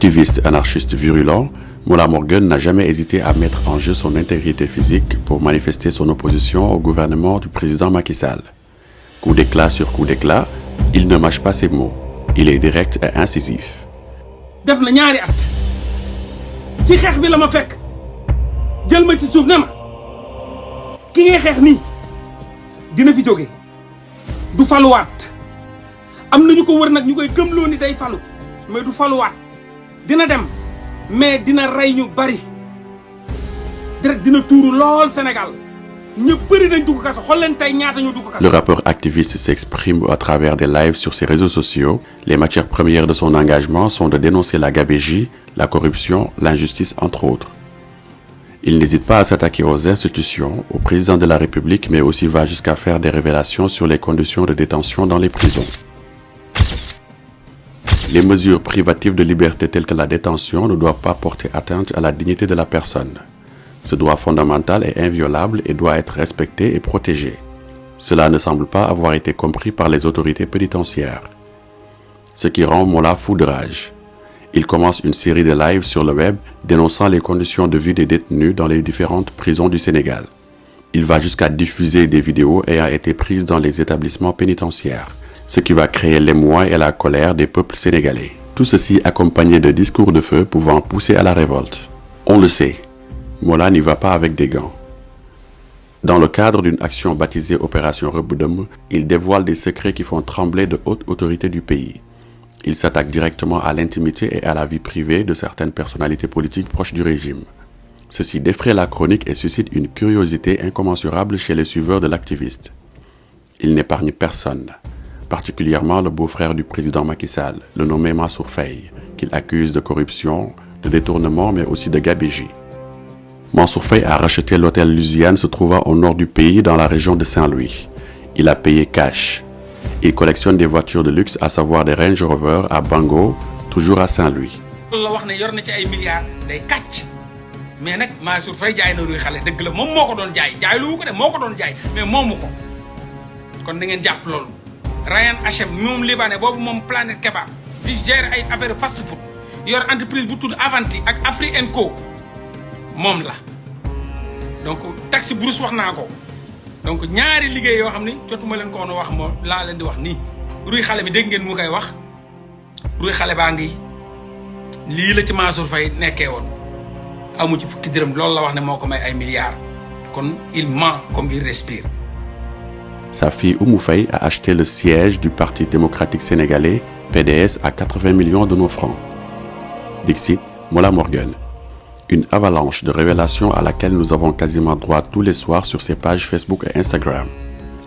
Activiste anarchiste virulent, Mollah Morgun n'a jamais hésité à mettre en jeu son intégrité physique pour manifester son opposition au gouvernement du président Macky Sall. Coup d'éclat sur coup d'éclat, il ne mâche pas ses mots. Il est direct et incisif. def na ñaari at ci xeex bi la ma fekk jël ma ci suuf ne ma ki ngay xeex nii dina fi jóge du faluwaat am nañu ko wër nag ñu koy gëmloo ni day falu mais du faluwaat dina dem mais dina rey ñu bari direct dina tuuru lool Sénégal ñëpp bëri dañ dugg kaso xool leen tey ñaata ñu dugg kaso. Le rappeur activiste s'exprime à travers des lives sur ses réseaux sociaux. Les matières premières de son engagement sont de dénoncer la gabegie, la corruption, l'injustice entre autres. Il n'hésite pas à s'attaquer aux institutions, au président de la République, mais aussi va jusqu'à faire des révélations sur les conditions de détention dans les prisons. Les mesures privatives de liberté telles que la détention ne doivent pas porter atteinte à la dignité de la personne. Ce droit fondamental est inviolable et doit être respecté et protégé. Cela ne semble pas avoir été compris par les autorités pénitentiaires. Ce qui rend Mollah fou de rage. Il commence une série de lives sur le web dénonçant les conditions de vie des détenus dans les différentes prisons du Sénégal. Il va jusqu'à diffuser des vidéos ayant été prises dans les établissements pénitentiaires, ce qui va créer l'émoi et la colère des peuples sénégalais. Tout ceci accompagné de discours de feu pouvant pousser à la révolte. On le sait, Mollah n'y va pas avec des gants. Dans le cadre d'une action baptisée Opération Rebudem, il dévoile des secrets qui font trembler de hautes autorités du pays. Il s'attaque directement à l'intimité et à la vie privée de certaines personnalités politiques proches du régime. Ceci défraie la chronique et suscite une curiosité incommensurable chez les suiveurs de l'activiste. Il n'épargne personne, particulièrement le beau-frère du président Macky Sall, le nommé Mansour Faye, qu'il accuse de corruption, de détournement mais aussi de gabegie. Mansour Faye a racheté l'hôtel Lusiane se trouvant au nord du pays dans la région de Saint-Louis. Il a payé cash. Il collectionne des voitures de luxe, à savoir des Range Rover à Bango, toujours à Saint-Louis. la wax ne yor na ci ay milliards day kàcc mais nag Mansour Faye jaay na ruy xale dëgg la moom moo ko doon jaay jaay lu ko de moo ko doon jaay mais moomu ko kon da ngeen jàpp loolu. Ryan Hachem moom libanais boobu moom Planète Kebab di gérer ay affaire fast food yor entreprise bu tudd Avanti ak Afri & Co moom la donc taxi Bruce wax naa ko donc ñaari liggéey yoo xam ni jotuma leen ko woon wax moo laa leen di wax nii ruy xale bi dégg ngeen mu koy wax ruy xale baa ngi lii la ci Mansour Faye nekkee woon amu ci fukki dërëm loolu la wax ne moo ko may ay milliards kon il ment comme il respire. Sa fille Oumou Faye a acheté le siège du Parti démocratique sénégalais, PDS, à 80 millions de nos francs. Dixit, Mollah Morgun. Une avalanche de révélations à laquelle nous avons quasiment droit tous les soirs sur ses pages Facebook et Instagram.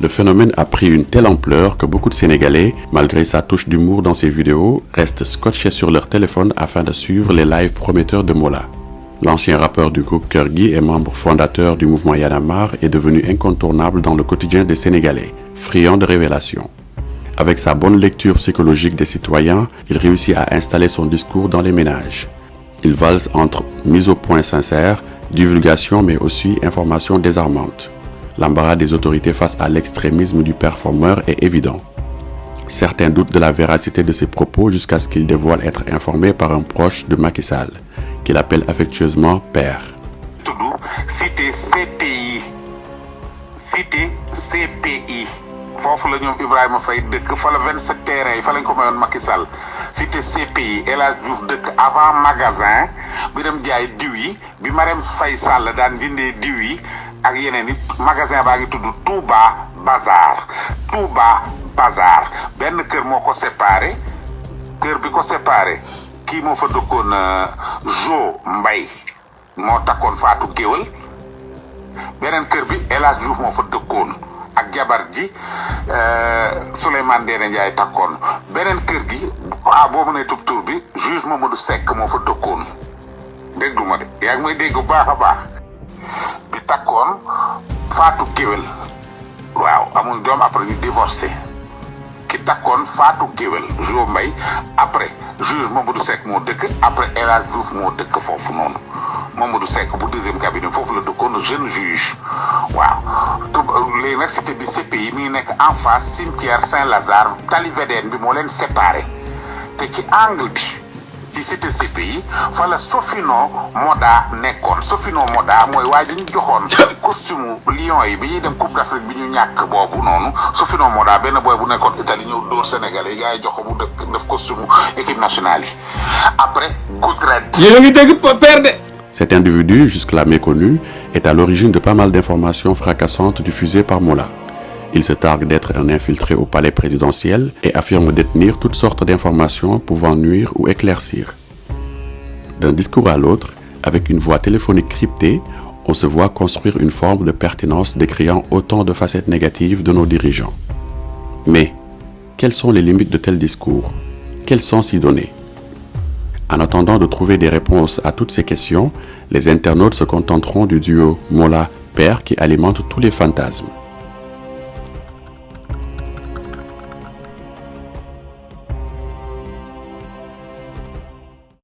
Le phénomène a pris une telle ampleur que beaucoup de Sénégalais, malgré sa touche d'humour dans ses vidéos, restent scotchés sur leur téléphone afin de suivre les lives prometteurs de Mollah. L'ancien rappeur du groupe Keur Gui et membre fondateur du mouvement Y en a marre est devenu incontournable dans le quotidien des Sénégalais, friand de révélations. Avec sa bonne lecture psychologique des citoyens, il réussit à installer son discours dans les ménages. Il valse entre mise au point sincère, divulgation mais aussi information désarmante. L'embarras des autorités face à l'extrémisme du performeur est évident. Certains doutent de la véracité de ses propos jusqu'à ce qu'il dévoile être informé par un proche de Macky Sall, qu'il appelle affectueusement père. Cité CPI. Cité CPI. foofu la ñoom Ibrahima Faye dëkk fa la 27 terrain yi fa lañ ko mayoon Macky Sall cité CPI El Hadj Diouf dëkk avant magasin bi dem jaay diw yi bi Marème Faye Sall daan jëndee diw yi ak yeneen it magasin baa ngi tudd Touba Bazar Touba Bazar benn kër moo ko séparé kër bi ko séparé kii moo fa dëkkoon Jo Mbay moo takkoon Fatou Géwël beneen kër bi El Hadj Diouf moo fa dëkkoon ak jabar ji Souleymane Ndéné Ndiaye takkoon beneen kër gi boobu ne tub tur bi juge Mamadou Seck moo fa dëkkoon déglu ma de yaa ngi may dégg bu baax a baax bi takkoon Fatou Géwél waaw amul doom après ñu divorcé ki takkoon Fatou Géwél Jo Mbay après juge Mamadou Seck moo dëkk après El Hadj Diouf moo dëkk foofu noonu Mamadou Seck bu deuxième cabinet foofu la dëkkoon jeune juge waaw léegi nag cité bi CPI mi ngi nekk en face cimetière Saint-Lazare tali VDN bi moo leen séparé te ci angle bi ci cité CPI fa la Sofino Moda nekkoon. Sofino Moda mooy waa ji ñu joxoon costume Lions yi bi ñuy dem Coupe d'Afrique bi ñu ñàkk boobu noonu Sofino Moda benn boy bu nekkoon Italie ñëw dóor Sénégal yi gars yi jox ko mu def costume équipe nationale yi après Goodred. yéen a ngi dégg père de. Cet individu, jusque-là méconnu, est à l'origine de pas mal d'informations fracassantes diffusées par Mollah. Il se targue d'être un infiltré au palais présidentiel et affirme détenir toutes sortes d'informations pouvant nuire ou éclaircir. D'un discours à l'autre, avec une voix téléphonique cryptée, on se voit construire une forme de pertinence décriant autant de facettes négatives de nos dirigeants. Mais, quelles sont les limites de tels discours? Quel sens y donner? En attendant de trouver des réponses à toutes ces questions, les internautes se contenteront du duo Mollah-Père qui alimente tous les fantasmes.